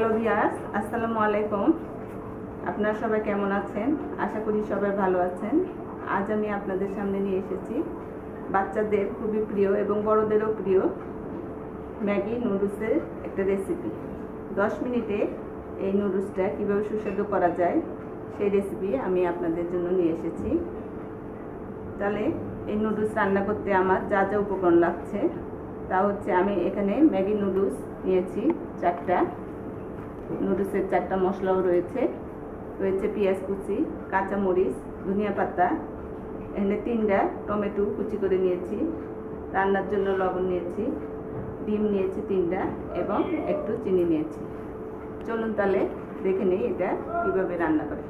Hello viewers, আসসালামু আলাইকুম। আপনারা সবাই কেমন আছেন? আশা করি সবাই ভালো আছেন। আজ আমি আপনাদের সামনে নিয়ে এসেছি বাচ্চাদের খুবই প্রিয় এবং বড়দেরও প্রিয় ম্যাগি নুডলসের একটা রেসিপি। 10 মিনিটে এই নুডলসটা কীভাবে সুস্বাদু করা যায় সেই রেসিপি আমি আপনাদের জন্য নিয়ে এসেছি। তাহলে এই নুডলস রান্না করতে আমার যা যা উপকরণ লাগছে তা হচ্ছে, আমি এখানে ম্যাগি নুডলস নিয়েছি 4টা। নুডলসের 4টা মশলাও রয়েছে পেঁয়াজ কুচি, কাঁচামরিচ, ধনিয়া পাতা, এখানে 3টা টমেটো কুচি করে নিয়েছি, রান্নার জন্য লবণ নিয়েছি, ডিম নিয়েছি 3টা এবং একটু চিনি নিয়েছি। চলুন তাহলে দেখে নিই এটা কীভাবে রান্না করে।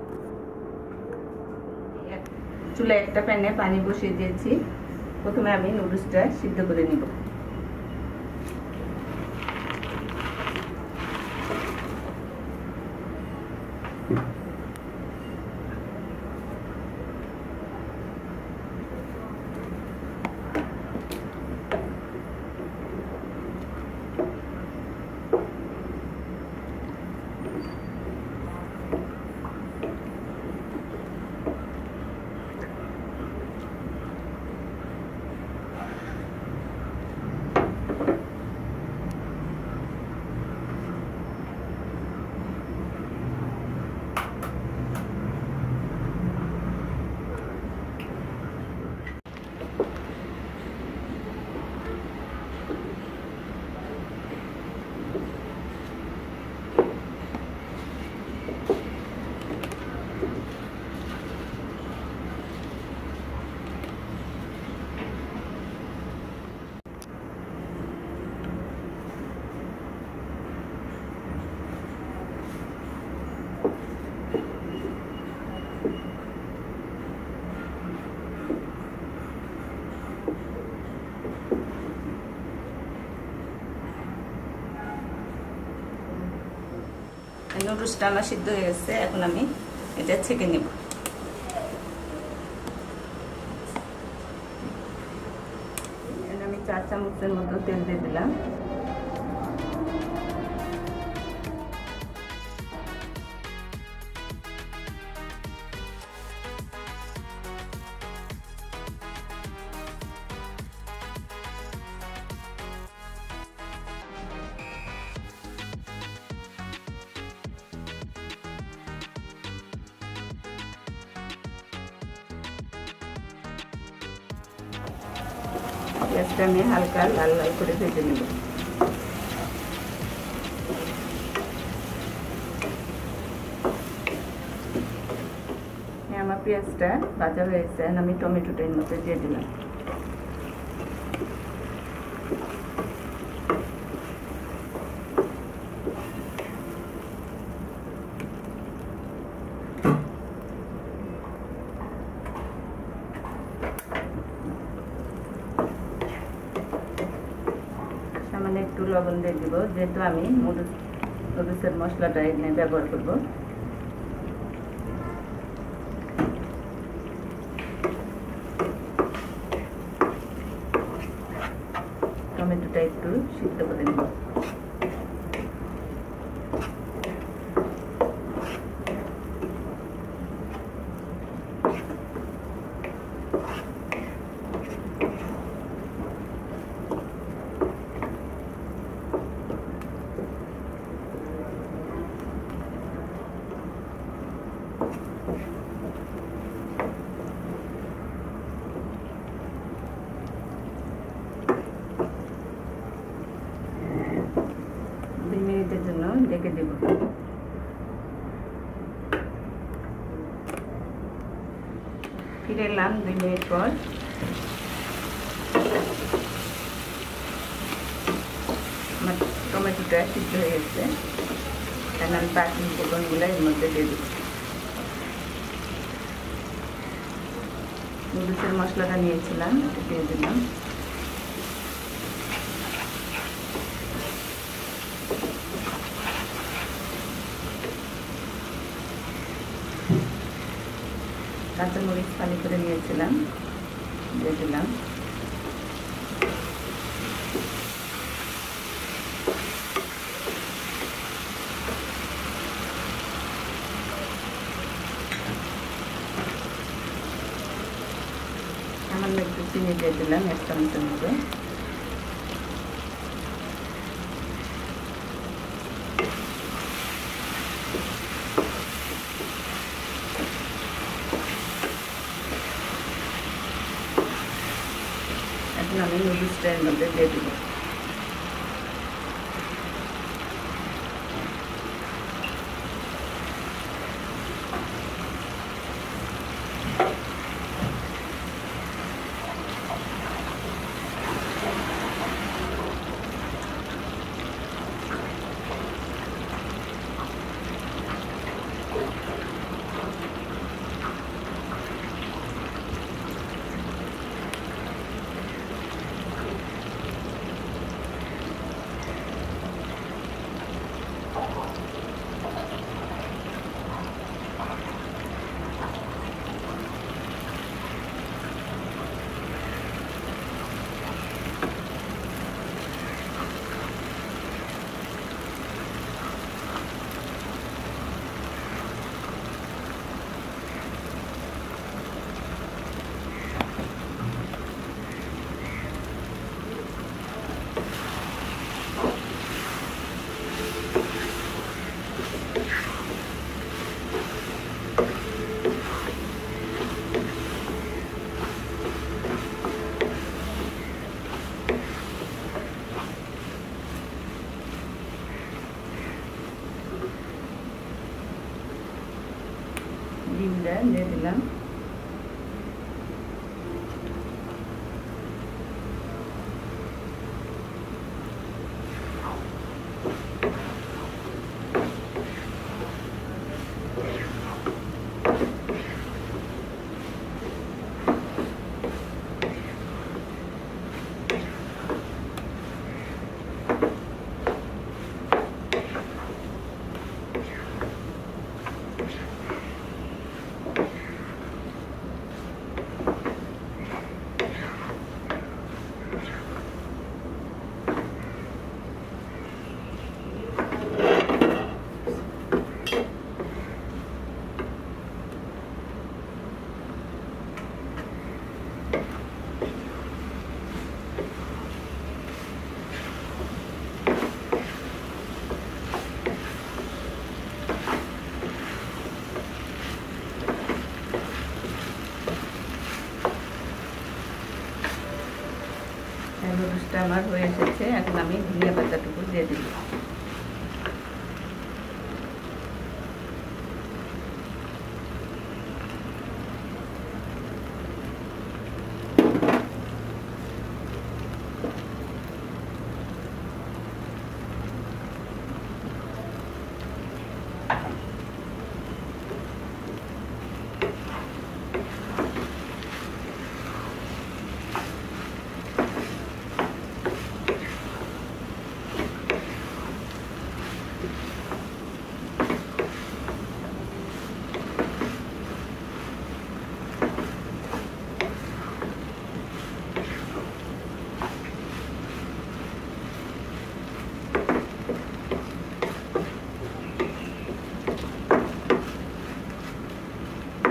চুলায় একটা প্যানে পানি বসিয়ে দিয়েছি। প্রথমে আমি নুডলসটা সিদ্ধ করে নিব। নুডলসটা আমার সিদ্ধ হয়ে গেছে, এখন আমি এটা ছেঁকে নেব। আমি 4 চামচের মতো তেল দিয়ে দিলাম। পেঁয়াজটা আমি হালকা লাল লাল করে ভেজে নেব। আমার পেঁয়াজটা ভাজা হয়েছে, আমি টমেটোটা এর মধ্যে দিয়ে দিলাম। সামান্য একটু লবণ দিয়ে দিব, যেহেতু আমি নুডলসের মশলাটা এখানে ব্যবহার করব। টমেটোটা একটু সিদ্ধ করে নেব। মিনিটের জন্য ঢেকে দেব। ফিরে এলাম 2 মিনিট পর। আমার টমেটোটা সিদ্ধ হয়ে গেছে, এখন আমি বাকি উপকরণগুলো এর মধ্যে দিয়ে দেব। নুডলসের মশলাটা নিয়েছিলাম, এটা দিয়ে দিলাম। কাঁচামরিচ পানি করে নিয়েছিলাম, দিয়ে দিলাম। চিনি দিয়ে দিলাম 1 চামচের মতো। এখন আমি নুডলসটা এর মধ্যে দিয়ে দেব। ডিমটা দিয়ে দিলাম। নুডলসটা আমার হয়ে এসেছে। এখন আমি ধনিয়া পাতাটুকু দিয়ে দিই।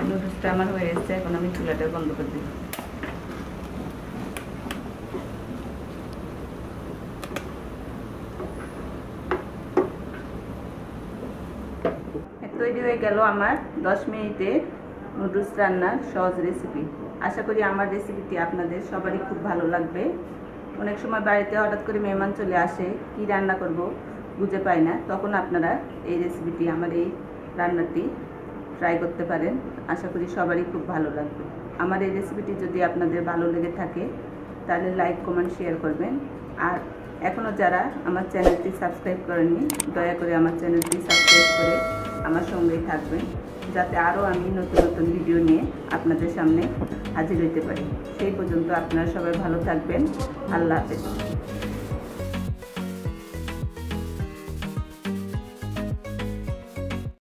নুডলসটা আমার হয়ে এসেছে। এখন আমি চুলাটা বন্ধ করে দিই। তৈরি হয়ে গেল আমার 10 মিনিটে নুডলস রান্নার সহজ রেসিপি। আশা করি আমার রেসিপিটি আপনাদের সবারই খুব ভালো লাগবে। অনেক সময় বাড়িতে হঠাৎ করে মেহমান চলে আসে, কি রান্না করব বুঝে পাই না, তখন আপনারা এই রেসিপিটি, আমার এই রান্নাটি ট্রাই করতে পারেন। আশা করি সবারই খুব ভালো লাগবে। আমার এই রেসিপিটি যদি আপনাদের ভালো লেগে থাকে তাহলে লাইক, কমেন্ট, শেয়ার করবেন। আর এখনও যারা আমার চ্যানেলটি সাবস্ক্রাইব করেননি, দয়া করে আমার চ্যানেলটি সাবস্ক্রাইব করে আমার সঙ্গেই থাকবেন, যাতে আরও আমি নতুন নতুন ভিডিও নিয়ে আপনাদের সামনে হাজির হতে পারি। সেই পর্যন্ত আপনারা সবাই ভালো থাকবেন। আল্লাহ হাফেজ।